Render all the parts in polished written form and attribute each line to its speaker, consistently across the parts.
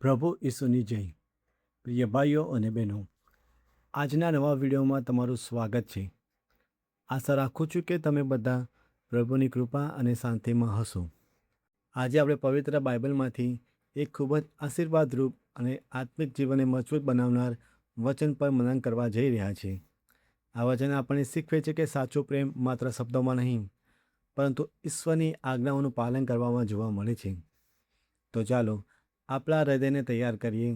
Speaker 1: પ્રભુ ઈસુની જય. પ્રિય ભાઈઓ અને બહેનો, આજના નવા વિડીયોમાં તમારું સ્વાગત છે. આશા રાખું છું કે તમે બધા પ્રભુની કૃપા અને શાંતિમાં હશો. આજે આપણે પવિત્ર બાઇબલમાંથી એક ખૂબ જ આશીર્વાદરૂપ અને આત્મિક જીવનને મજબૂત બનાવનાર વચન પર મનન કરવા જઈ રહ્યા છીએ. આ વચન આપણને શીખવે છે કે સાચો પ્રેમ માત્ર શબ્દોમાં નહીં, પરંતુ ઈશ્વરની આજ્ઞાઓનું પાલન કરવામાં જોવા મળે છે. તો ચાલો આપણા હૃદયને તૈયાર કરીએ,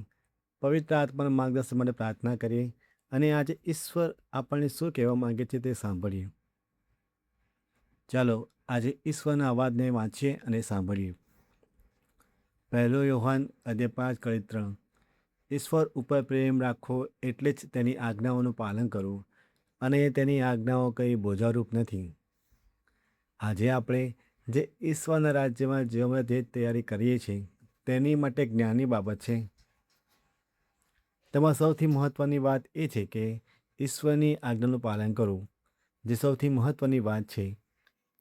Speaker 1: પવિત્ર આત્માના માર્ગદર્શન માટે પ્રાર્થના કરીએ અને આજે ઈશ્વર આપણને શું કહેવા માંગે છે તે સાંભળીએ. ચાલો આજે ઈશ્વરના અવાજને વાંચીએ અને સાંભળીએ. 1 યોહાન અધ્યાય 5:3. ઈશ્વર ઉપર પ્રેમ રાખવો એટલે જ તેની આજ્ઞાઓનું પાલન કરવું, અને તેની આજ્ઞાઓ કંઈ બોજારૂપ નથી. આજે આપણે જે ઈશ્વરના રાજ્યમાં જવા જે તૈયારી કરીએ છીએ તેની માટે જ્ઞાનની બાબત છે. તેમાં સૌથી મહત્ત્વની વાત એ છે કે ઈશ્વરની આજ્ઞાનું પાલન કરવું, જે સૌથી મહત્ત્વની વાત છે.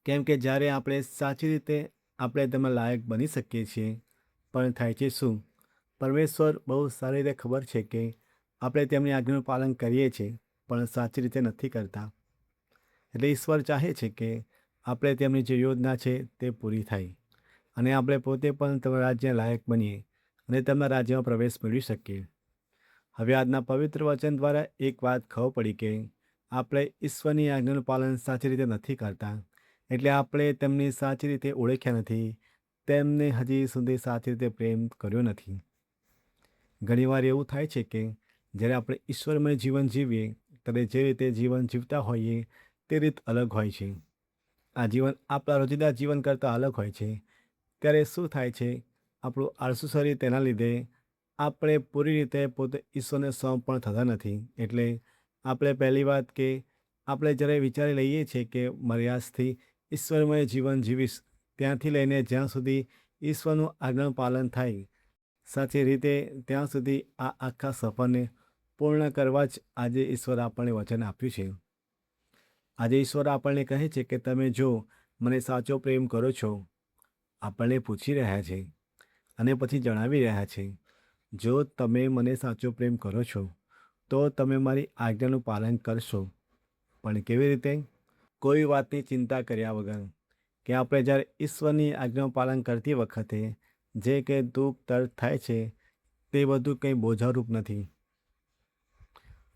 Speaker 1: કેમ કે જ્યારે આપણે સાચી રીતે આપણે તેમાં લાયક બની શકીએ છીએ, પણ થાય છે શું? પરમેશ્વર બહુ સારી રીતે ખબર છે કે આપણે તેમની આજ્ઞાનું પાલન કરીએ છીએ પણ સાચી રીતે નથી કરતા. એટલે ઈશ્વર ચાહે છે કે આપણે તેમની જે યોજના છે તે પૂરી થાય અને આપણે પોતે પણ તેમના રાજ્ય લાયક બનીએ અને તેમના રાજ્યમાં પ્રવેશ મેળવી શકીએ. હવે આજના પવિત્ર વચન દ્વારા એક વાત ખબર પડી કે આપણે ઈશ્વરની આજ્ઞાનું પાલન સાચી રીતે નથી કરતા, એટલે આપણે તેમને સાચી રીતે ઓળખ્યા નથી, તેમને હજી સુધી સાચી રીતે પ્રેમ કર્યો નથી. ઘણીવાર એવું થાય છે કે જ્યારે આપણે ઈશ્વરમય જીવન જીવીએ ત્યારે જે રીતે જીવન જીવતા હોઈએ તે રીત અલગ હોય છે. આ જીવન આપણા રોજિંદા જીવન કરતાં અલગ હોય છે. ત્યારે શું થાય છે? આપણું આળસુ શરીર, તેના લીધે આપણે પૂરી રીતે પોતે ઈશ્વરને સમર્પણ થતા નથી. એટલે આપણે પહેલી વાત કે આપણે જ્યારે વિચારી લઈએ છીએ કે મારી આજથી ઈશ્વરમય જીવન જીવીશ, ત્યાંથી લઈને જ્યાં સુધી ઈશ્વરનું આજ્ઞાનું પાલન થાય સાચી રીતે, ત્યાં સુધી આ આખા સફરને પૂર્ણ કરવા જ આજે ઈશ્વર આપણને વચન આપ્યું છે. આજે ઈશ્વર આપણને કહે છે કે તમે જો મને સાચો પ્રેમ કરો છો, આપણને પૂછી રહ્યા છે અને પછી જણાવી રહ્યા છે, જો તમે મને સાચો પ્રેમ કરો છો તો તમે મારી આજ્ઞાનું પાલન કરશો. પણ કેવી રીતે? કોઈ વાતની ચિંતા કર્યા વગર. કે આપણે જ્યારે ઈશ્વરની આજ્ઞાનું પાલન કરતી વખતે જે કંઈ દુઃખ દર્દ થાય છે તે બધું કંઈ બોજારૂપ નથી,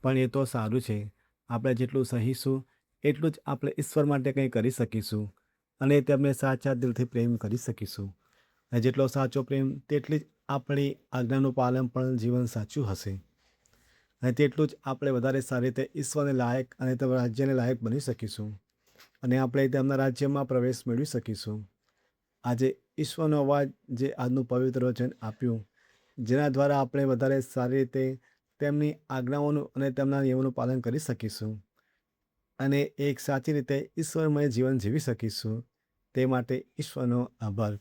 Speaker 1: પણ એ તો સારું છે. આપણે જેટલું સહીશું એટલું જ આપણે ઈશ્વર માટે કંઈ કરી શકીશું અને તેમને સાચા દિલથી પ્રેમ કરી શકીશું. અને જેટલો સાચો પ્રેમ તેટલી જ આપણી આજ્ઞાનું પાલન પણ જીવન સાચું હશે, અને તેટલું જ આપણે વધારે સારી રીતે ઈશ્વરને લાયક અને તેમના રાજ્યને લાયક બની શકીશું અને આપણે તેમના રાજ્યમાં પ્રવેશ મેળવી શકીશું. આજે ઈશ્વરનો અવાજ જે આજનું પવિત્ર વચન આપ્યું, જેના દ્વારા આપણે વધારે સારી રીતે તેમની આજ્ઞાઓનું અને તેમના નિયમોનું પાલન કરી શકીશું અને એક સાચી રીતે ઈશ્વરમય જીવન જીવી શકીશું. તે માટે ઈશ્વરનો આભાર.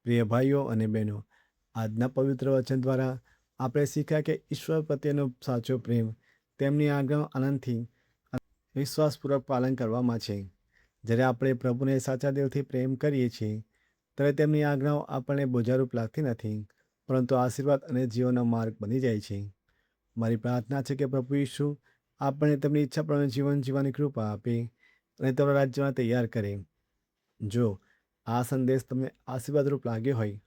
Speaker 1: પ્રિય ભાઈઓ અને બહેનો, આજના પવિત્ર વચન દ્વારા આપણે શીખ્યા કે ઈશ્વર પ્રત્યેનો સાચો પ્રેમ તેમની આજ્ઞાઓ આનંદથી વિશ્વાસપૂર્વક પાલન કરવામાં છે. જ્યારે આપણે પ્રભુને સાચા દિલથી પ્રેમ કરીએ છીએ ત્યારે તેમની આજ્ઞાઓ આપણને બોજારૂપ લાગતી નથી, પરંતુ આશીર્વાદ અને જીવનનો માર્ગ બની જાય છે. મારી પ્રાર્થના છે કે પ્રભુ ઈસુ આપણને તેમની ઈચ્છા પ્રમાણે જીવન જીવવાની કૃપા આપે અને તેમના રાજ્યમાં તૈયાર કરે. જો આ સંદેશ તમને આશીર્વાદરૂપ લાગ્યો હોય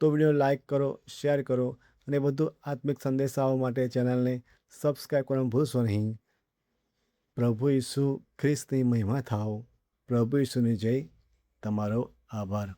Speaker 1: તો વિડીયો લાઇક કરો, શેર કરો અને વધુ આત્મિક સંદેશાઓ માટે ચેનલને સબસ્ક્રાઈબ કરવાનું ભૂલશો નહીં. પ્રભુ ઈસુ ખ્રિસ્તની મહિમા થાઓ. પ્રભુ ઈસુની જય. તમારો આભાર.